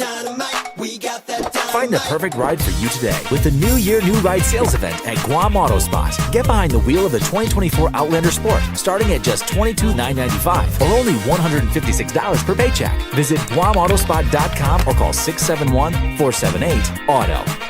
dynamite. We got that dynamite. Find the perfect ride for you today with the New Year New Ride sales event at Guam Auto Spot. Get behind the wheel of the 2024 Outlander Sport starting at just $22,995 or only $156 per paycheck. Visit GuamAutospot.com or call 671-478-AUTO.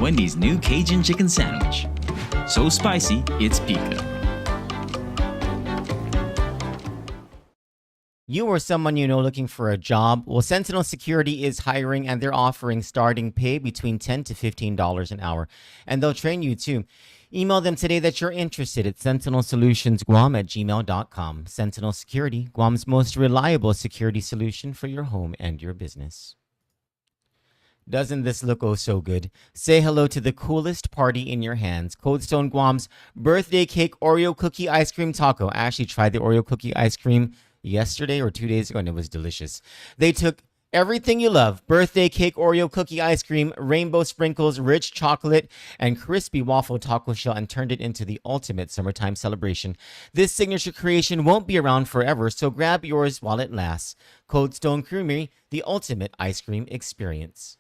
Wendy's new Cajun chicken sandwich. So spicy, it's pica. You or someone you know looking for a job? Well, Sentinel Security is hiring and they're offering starting pay between $10 to $15 an hour. And they'll train you too. Email them today that you're interested at sentinelsolutionsguam@gmail.com. Sentinel Security, Guam's most reliable security solution for your home and your business. Doesn't this look oh so good? Say hello to the coolest party in your hands. Cold Stone Guam's birthday cake Oreo cookie ice cream taco. I actually tried the Oreo cookie ice cream yesterday or 2 days ago and it was delicious. They took everything you love, birthday cake Oreo cookie ice cream, rainbow sprinkles, rich chocolate, and crispy waffle taco shell and turned it into the ultimate summertime celebration. This signature creation won't be around forever, so grab yours while it lasts. Cold Stone Creamery, the ultimate ice cream experience.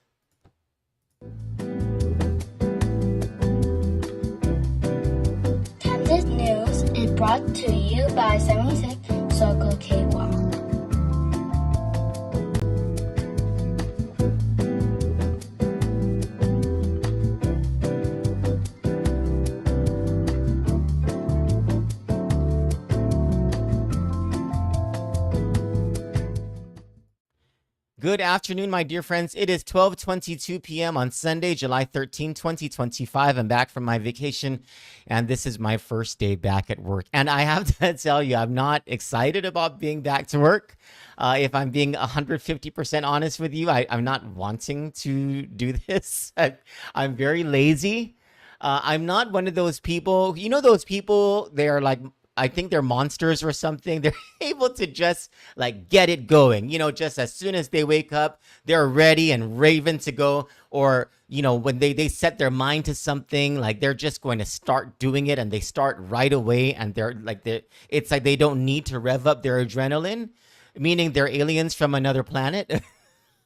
Kandit News is brought to you by 76 Circle K Guam. Good afternoon, my dear friends. It is 12:22 p.m. on Sunday, July 13, 2025. I'm back from my vacation, and this is my first day back at work. And I have to tell you, I'm not excited about being back to work. If I'm being 150% honest with you, I'm not wanting to do this. I'm very lazy. I'm not one of those people, you know, those people, they're like, I think they're monsters or something. They're able to just like get it going, you know, just as soon as they wake up, they're ready and raven to go. Or, you know, when they set their mind to something, like they're just going to start doing it and they start right away. And it's like they don't need to rev up their adrenaline, meaning they're aliens from another planet.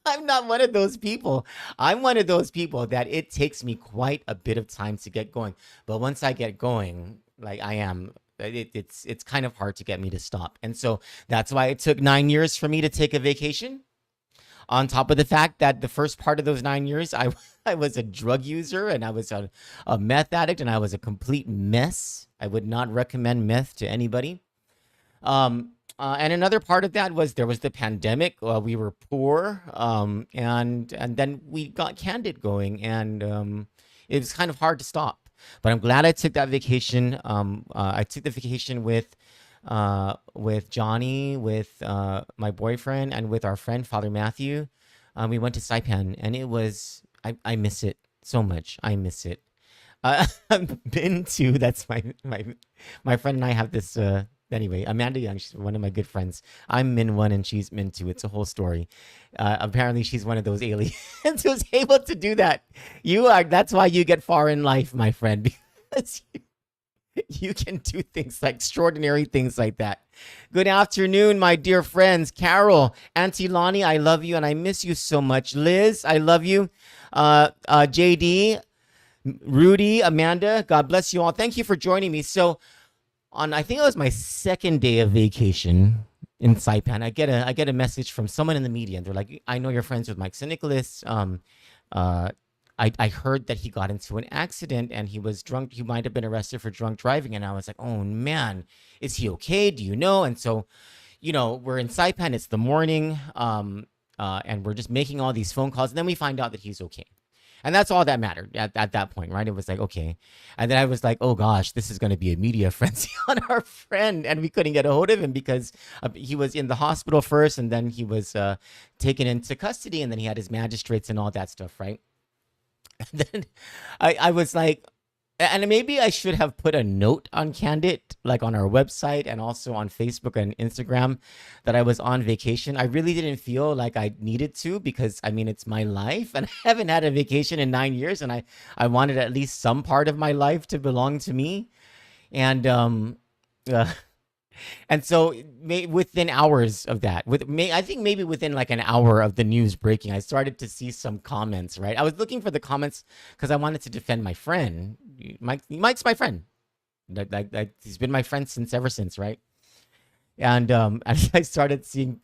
I'm not one of those people. I'm one of those people that it takes me quite a bit of time to get going. But once I get going, like I am, it's kind of hard to get me to stop. And so that's why it took 9 years for me to take a vacation. On top of the fact that the first part of those 9 years, I was a drug user and I was a meth addict and I was a complete mess. I would not recommend meth to anybody. And another part of that was there was the pandemic. We were poor, and then we got Kandit going, and it was kind of hard to stop. But I'm glad I took that vacation. I took the vacation with Johnny, with my boyfriend, and with our friend Father Matthew. We went to Saipan, and it was I miss it so much. I miss it. I've been to, that's my friend and I have this. Anyway, Amanda Young, she's one of my good friends. I'm Min 1 and she's Min 2. It's a whole story. Apparently, she's one of those aliens who's able to do that. That's why you get far in life, my friend. Because You can do things like extraordinary things like that. Good afternoon, my dear friends. Carol, Auntie Lonnie, I love you and I miss you so much. Liz, I love you. JD, Rudy, Amanda, God bless you all. Thank you for joining me. So, I think it was my second day of vacation in Saipan, I get a message from someone in the media, and they're like, "I know you're friends with Mike Nicholas. I heard that he got into an accident and he was drunk. He might have been arrested for drunk driving." And I was like, "Oh man, is he okay? Do you know?" And so, we're in Saipan. It's the morning, and we're just making all these phone calls, and then we find out that he's okay. And that's all that mattered at that point, right? It was like, okay. And then I was like, oh gosh, this is going to be a media frenzy on our friend. And we couldn't get a hold of him because he was in the hospital first, and then he was taken into custody, and then he had his magistrates and all that stuff, right? And then I was like, and maybe I should have put a note on Kandit, like on our website and also on Facebook and Instagram, that I was on vacation. I really didn't feel like I needed to because, I mean, it's my life and I haven't had a vacation in 9 years, and I wanted at least some part of my life to belong to me. And and so within hours of that, I think maybe within like an hour of the news breaking, I started to see some comments, right? I was looking for the comments because I wanted to defend my friend. Mike's my friend. Like he's been my friend ever since, right? And I started seeing,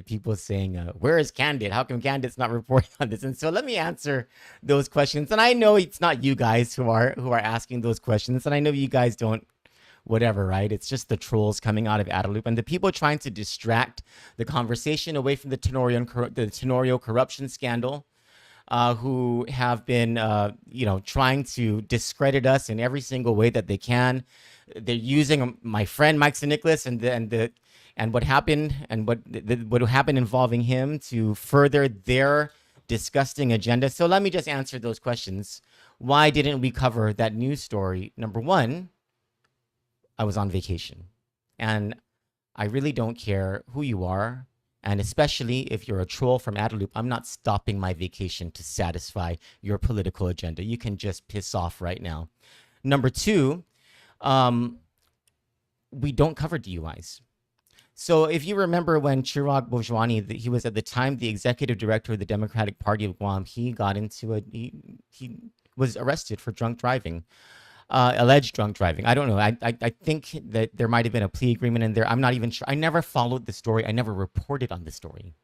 people saying, "Where is Kandit? How come Kandit's not reporting on this?" And so let me answer those questions. And I know it's not you guys who are asking those questions, and I know you guys don't. Whatever, right? It's just the trolls coming out of Adelup and the people trying to distract the conversation away from the Tenorio corruption scandal, who have been, trying to discredit us in every single way that they can. They're using my friend Mike Nicholas and what happened and what happened involving him to further their disgusting agenda. So let me just answer those questions. Why didn't we cover that news story? Number one, I was on vacation, and I really don't care who you are, and especially if you're a troll from Adelup, I'm not stopping my vacation to satisfy your political agenda. You can just piss off right now. Number two, we don't cover DUIs. So if you remember when Chirag Bojwani, he was at the time the executive director of the Democratic Party of Guam, he was arrested for drunk driving. Alleged drunk driving. I don't know. I think that there might have been a plea agreement in there. I'm not even sure. I never followed the story. I never reported on the story.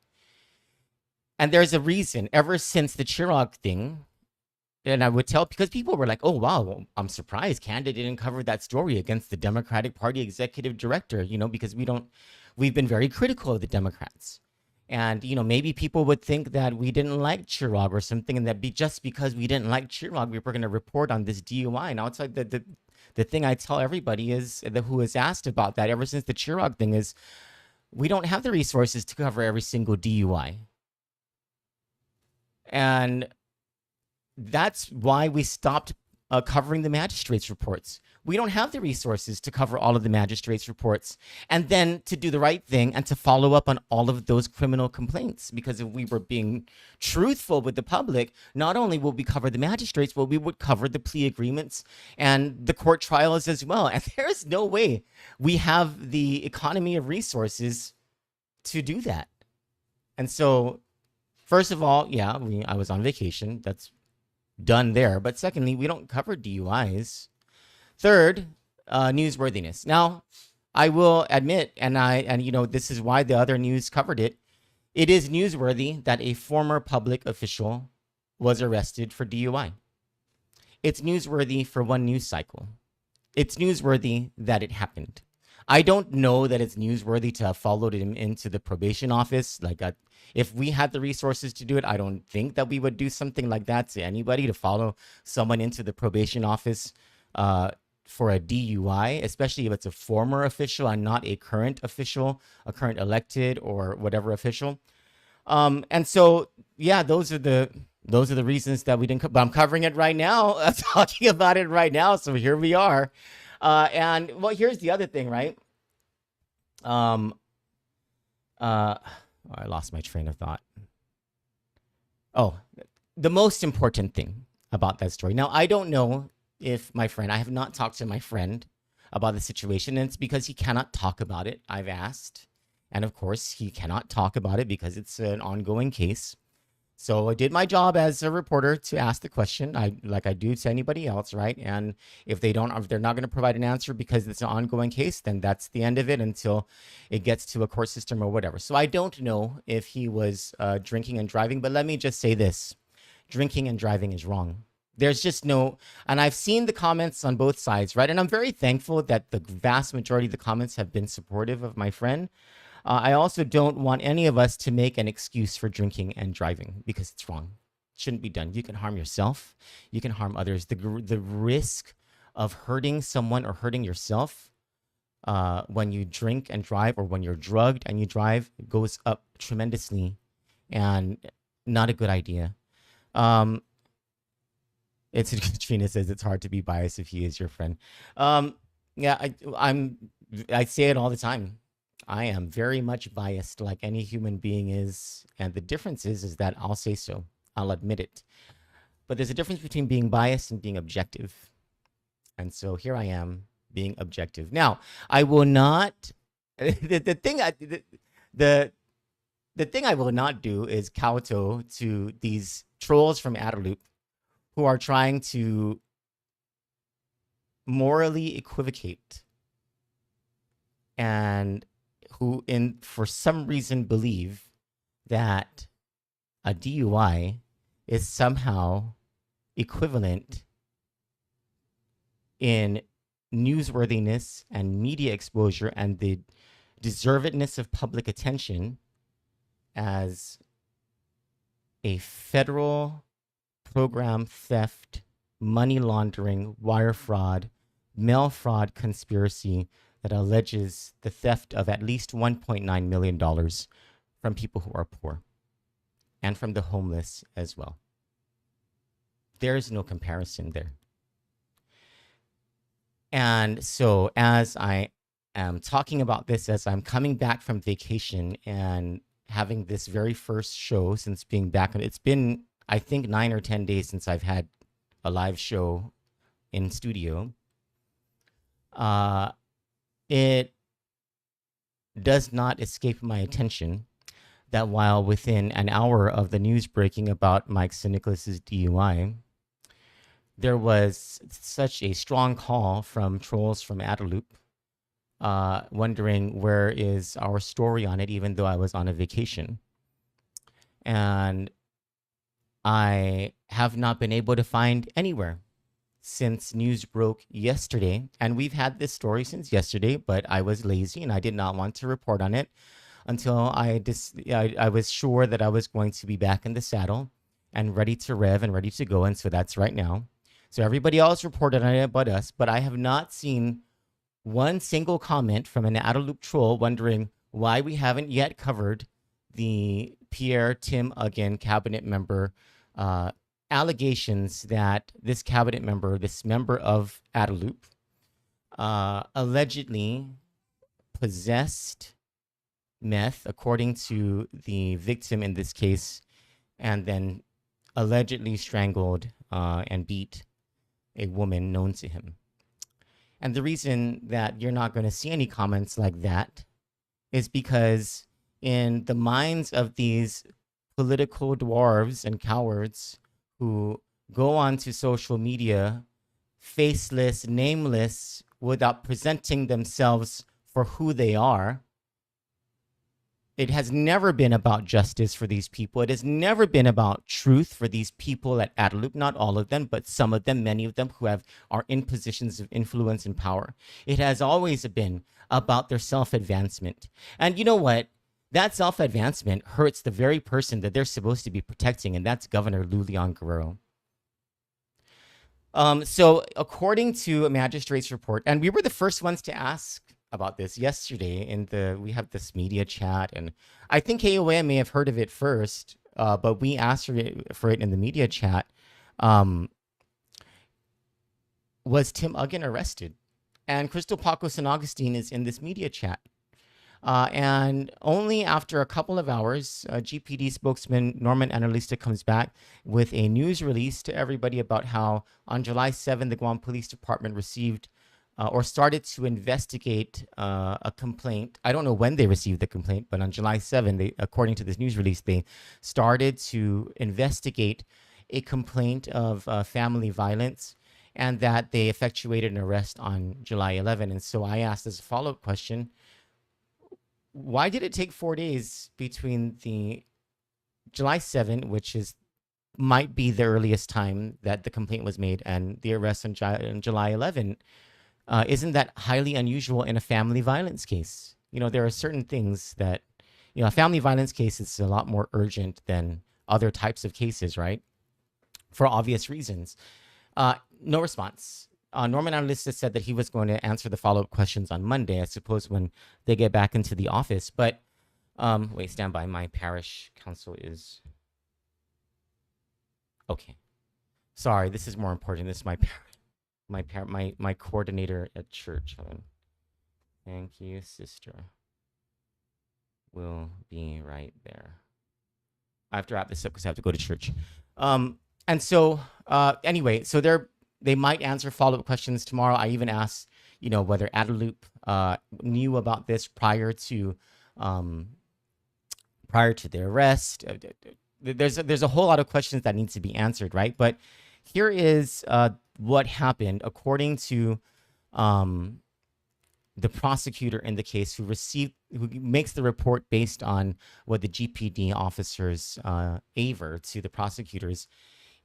And there's a reason. Ever since the Chirag thing, and I would tell, because people were like, "Oh wow, I'm surprised Kandit didn't cover that story against the Democratic Party executive director," because we've been very critical of the Democrats. And, maybe people would think that we didn't like Chirag or something, and that just because we didn't like Chirag, we were going to report on this DUI. Now, it's like the thing I tell everybody is who is asked about that ever since the Chirag thing is we don't have the resources to cover every single DUI. And that's why we stopped covering the magistrates' reports. We don't have the resources to cover all of the magistrates' reports and then to do the right thing and to follow up on all of those criminal complaints. Because if we were being truthful with the public, not only would we cover the magistrates, but we would cover the plea agreements and the court trials as well. And there is no way we have the economy of resources to do that. And so, first of all, I was on vacation. That's done there. But secondly, we don't cover DUIs. Third, newsworthiness. Now, I will admit, and this is why the other news covered it. It is newsworthy that a former public official was arrested for DUI. It's newsworthy for one news cycle. It's newsworthy that it happened. I don't know that it's newsworthy to have followed him into the probation office. If we had the resources to do it, I don't think that we would do something like that to anybody, to follow someone into the probation office for a DUI, especially if it's a former official and not a current official, a current elected or whatever official. And so, those are the reasons that we didn't. But I'm covering it right now. I'm talking about it right now. So here we are. And well, here's the other thing, right? I lost my train of thought. Oh, the most important thing about that story. Now, I don't know if my friend, I have not talked to my friend about the situation, and it's because he cannot talk about it. I've asked. And of course, he cannot talk about it because it's an ongoing case. So I did my job as a reporter to ask the question, like I do to anybody else, right? And if they're not going to provide an answer because it's an ongoing case, then that's the end of it until it gets to a court system or whatever. So I don't know if he was drinking and driving, but let me just say this: drinking and driving is wrong. There's just no, and I've seen the comments on both sides, right? And I'm very thankful that the vast majority of the comments have been supportive of my friend. I also don't want any of us to make an excuse for drinking and driving because it's wrong. It shouldn't be done. You can harm yourself. You can harm others. The risk of hurting someone or hurting yourself when you drink and drive, or when you're drugged and you drive, goes up tremendously, and not a good idea. It's Katrina says it's hard to be biased if he is your friend. Yeah, I say it all the time. I am very much biased, like any human being is, and the difference is that I'll say so. I'll admit it. But there's a difference between being biased and being objective. And so here I am being objective. Now, I will not. The thing I will not do is kowtow to these trolls from Adderloop who are trying to morally equivocate and who for some reason believe that a DUI is somehow equivalent in newsworthiness and media exposure and the deservedness of public attention as a federal program theft, money laundering, wire fraud, mail fraud conspiracy that alleges the theft of at least $1.9 million from people who are poor and from the homeless as well. There is no comparison there. And so as I am talking about this, as I'm coming back from vacation and having this very first show since being back, it's been, I think, 9 or 10 days since I've had a live show in studio. It does not escape my attention that while within an hour of the news breaking about Mike Nicholas's DUI, there was such a strong call from trolls from Adderloop, wondering where is our story on it, even though I was on a vacation. And I have not been able to find anywhere since news broke yesterday. And we've had this story since yesterday, but I was lazy and I did not want to report on it until I was sure that I was going to be back in the saddle and ready to rev and ready to go. And so that's right now. So everybody else reported on it but us, but I have not seen one single comment from an Adderloop troll wondering why we haven't yet covered the Pierre Tim Ugan cabinet member allegations that this cabinet member, this member of Adderloop, allegedly possessed meth, according to the victim in this case, and then allegedly strangled and beat a woman known to him. And the reason that you're not going to see any comments like that is because in the minds of these political dwarves and cowards who go onto social media faceless, nameless, without presenting themselves for who they are, it has never been about justice for these people. It has never been about truth for these people at Adderloop. Not all of them, but some of them, many of them who are in positions of influence and power. It has always been about their self-advancement. And you know what? That self-advancement hurts the very person that they're supposed to be protecting, and that's Governor Lou Leon Guerrero. So according to a magistrate's report, and we were the first ones to ask about this yesterday we have this media chat, and I think KOA may have heard of it first, but we asked for it in the media chat. Was Tim Ugan arrested? And Crystal Paco San Augustine is in this media chat. And only after a couple of hours, GPD spokesman Norman Analista comes back with a news release to everybody about how on July 7, the Guam Police Department received or started to investigate a complaint. I don't know when they received the complaint, but on July 7, according to this news release, they started to investigate a complaint of family violence, and that they effectuated an arrest on July 11. And so I asked as a follow-up question, why did it take 4 days between the July 7, which might be the earliest time that the complaint was made, and the arrest on July 11? Isn't that highly unusual in a family violence case? There are certain things that, a family violence case is a lot more urgent than other types of cases, right? For obvious reasons. No response. Norman Analista said that he was going to answer the follow-up questions on Monday, I suppose, when they get back into the office. But wait, stand by. My parish council is okay. Sorry, this is more important. This is my coordinator at church. Hold on. Thank you, sister. We'll be right there. I have to wrap this up because I have to go to church. And so anyway, so they might answer follow-up questions tomorrow. I even asked, whether Adelup knew about this prior to their arrest. There's a whole lot of questions that need to be answered, right? But here is what happened according to the prosecutor in the case, who makes the report based on what the GPD officers aver to the prosecutors.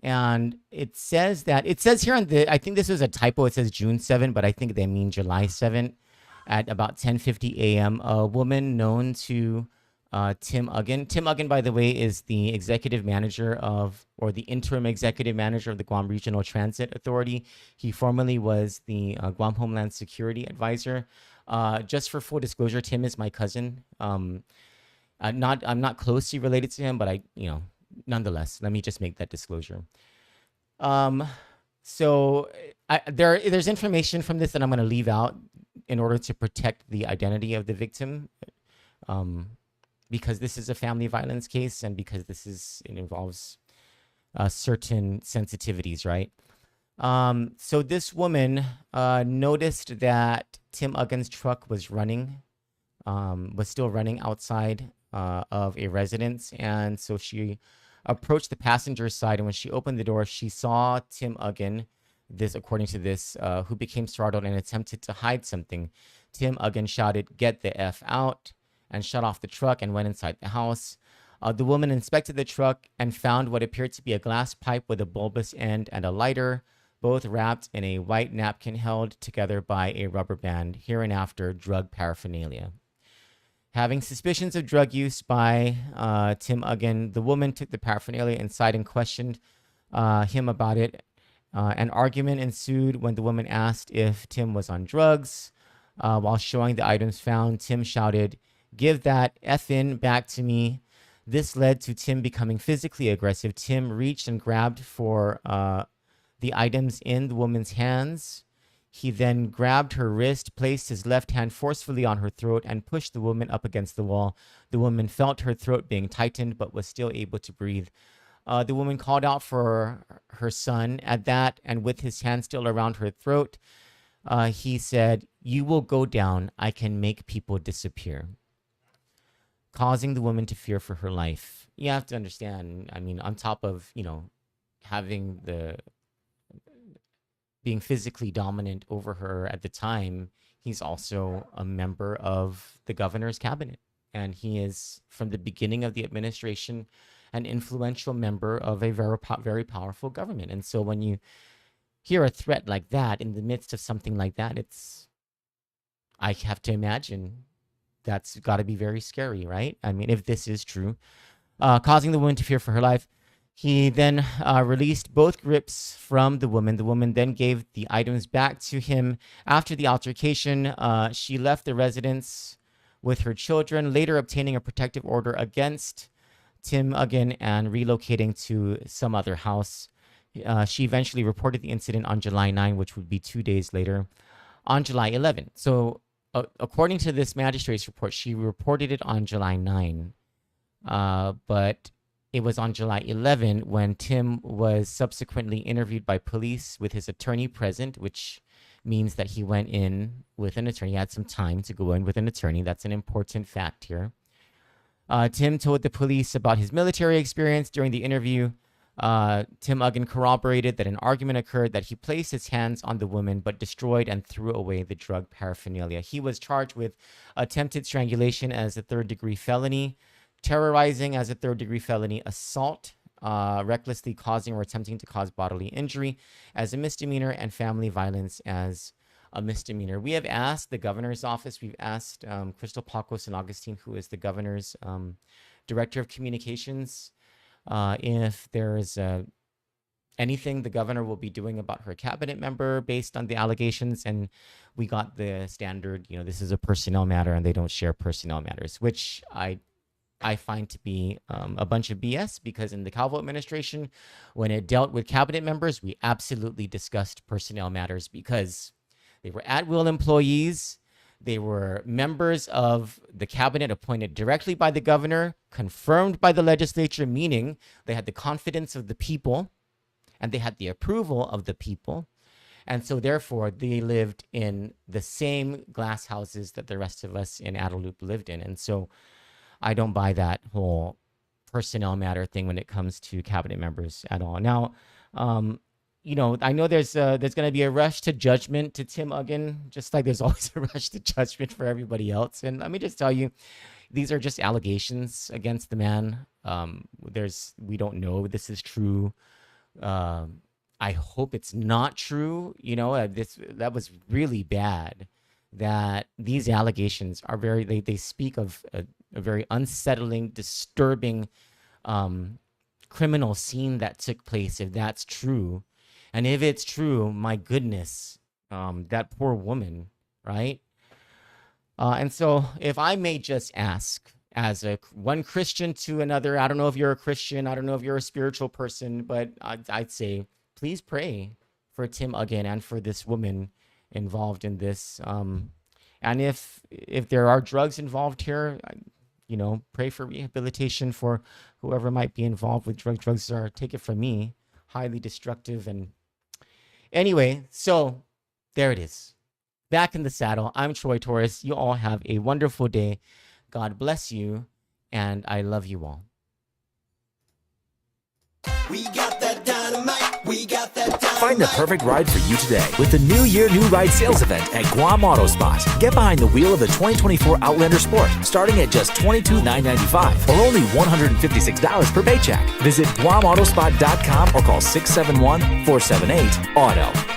And it says here I think this is a typo. It says June 7, but I think they mean July 7 at about 10:50 a.m. A woman known to Tim Ugan. Tim Ugan, by the way, is the executive manager or the interim executive manager of the Guam Regional Transit Authority. He formerly was the Guam Homeland Security Advisor. Just for full disclosure, Tim is my cousin. I'm not closely related to him, but nonetheless, let me just make that disclosure. So there's information from this that I'm going to leave out in order to protect the identity of the victim, because this is a family violence case, and because it involves certain sensitivities, right? So this woman noticed that Tim Ugan's truck was still running outside of a residence, and so she approached the passenger side, and when she opened the door, she saw Tim Ugan, according to this, who became startled and attempted to hide something. Tim Ugan shouted, "Get the F out," and shut off the truck and went inside the house. The woman inspected the truck and found what appeared to be a glass pipe with a bulbous end and a lighter, both wrapped in a white napkin held together by a rubber band, hereinafter drug paraphernalia. Having suspicions of drug use by Tim Ugan, the woman took the paraphernalia inside and questioned him about it. An argument ensued when the woman asked if Tim was on drugs. While showing the items found, Tim shouted, "Give that effin' back to me." This led to Tim becoming physically aggressive. Tim reached and grabbed for the items in the woman's hands. He then grabbed her wrist, placed his left hand forcefully on her throat, and pushed the woman up against the wall. The woman felt her throat being tightened, but was still able to breathe. The woman called out for her son. At that, and with his hand still around her throat, he said, "You will go down. I can make people disappear," causing the woman to fear for her life. You have to understand, on top of, having being physically dominant over her at the time, he's also a member of the governor's cabinet. And he is, from the beginning of the administration, an influential member of a very powerful government. And so when you hear a threat like that in the midst of something like that, I have to imagine that's got to be very scary, right? If this is true, causing the woman to fear for her life. He then released both grips from the woman. The woman then gave the items back to him. After the altercation, she left the residence with her children, later obtaining a protective order against Tim Ugan and relocating to some other house. She eventually reported the incident on July 9, which would be 2 days later, on July 11. So according to this magistrate's report, she reported it on July 9, but it was on July 11 when Tim was subsequently interviewed by police with his attorney present, which means that he went in with an attorney. He had some time to go in with an attorney. That's an important fact here. Tim told the police about his military experience during the interview. Tim Ugan corroborated that an argument occurred, that he placed his hands on the woman but destroyed and threw away the drug paraphernalia. He was charged with attempted strangulation as a third-degree felony, terrorizing as a third-degree felony, assault, recklessly causing or attempting to cause bodily injury as a misdemeanor, and family violence as a misdemeanor. We have asked the governor's office, we've asked Crystal Pacos and Augustine, who is the governor's director of communications, if there's anything the governor will be doing about her cabinet member based on the allegations. And we got the standard, this is a personnel matter and they don't share personnel matters, which I find to be a bunch of BS, because in the Calvo administration, when it dealt with cabinet members, we absolutely discussed personnel matters because they were at-will employees. They were members of the cabinet appointed directly by the governor, confirmed by the legislature, meaning they had the confidence of the people and they had the approval of the people. And so therefore, they lived in the same glass houses that the rest of us in Adelup lived in. And so I don't buy that whole personnel matter thing when it comes to cabinet members at all. Now, I know there's going to be a rush to judgment to Tim Ugan, just like there's always a rush to judgment for everybody else. And let me just tell you, these are just allegations against the man. We don't know if this is true. I hope it's not true. That was really bad. That these allegations are they speak of a very unsettling, disturbing criminal scene that took place, if that's true. And if it's true, my goodness, that poor woman, right? And so if I may just ask, as one Christian to another, I don't know if you're a Christian, I don't know if you're a spiritual person, but I'd say, please pray for Tim Ugan and for this woman involved in this. And if there are drugs involved here, pray for rehabilitation for whoever might be involved with drugs. Drugs are, take it from me, highly destructive. And anyway, so there it is. Back in the saddle. I'm Troy Torres. You all have a wonderful day. God bless you, and I love you all. We got that dynamite. We got that dynamite. Find the perfect ride for you today with the New Year New Ride sales event at Guam Auto Spot. Get behind the wheel of the 2024 Outlander Sport, starting at just $22,995 or only $156 per paycheck. Visit GuamAutospot.com or call 671-478-AUTO.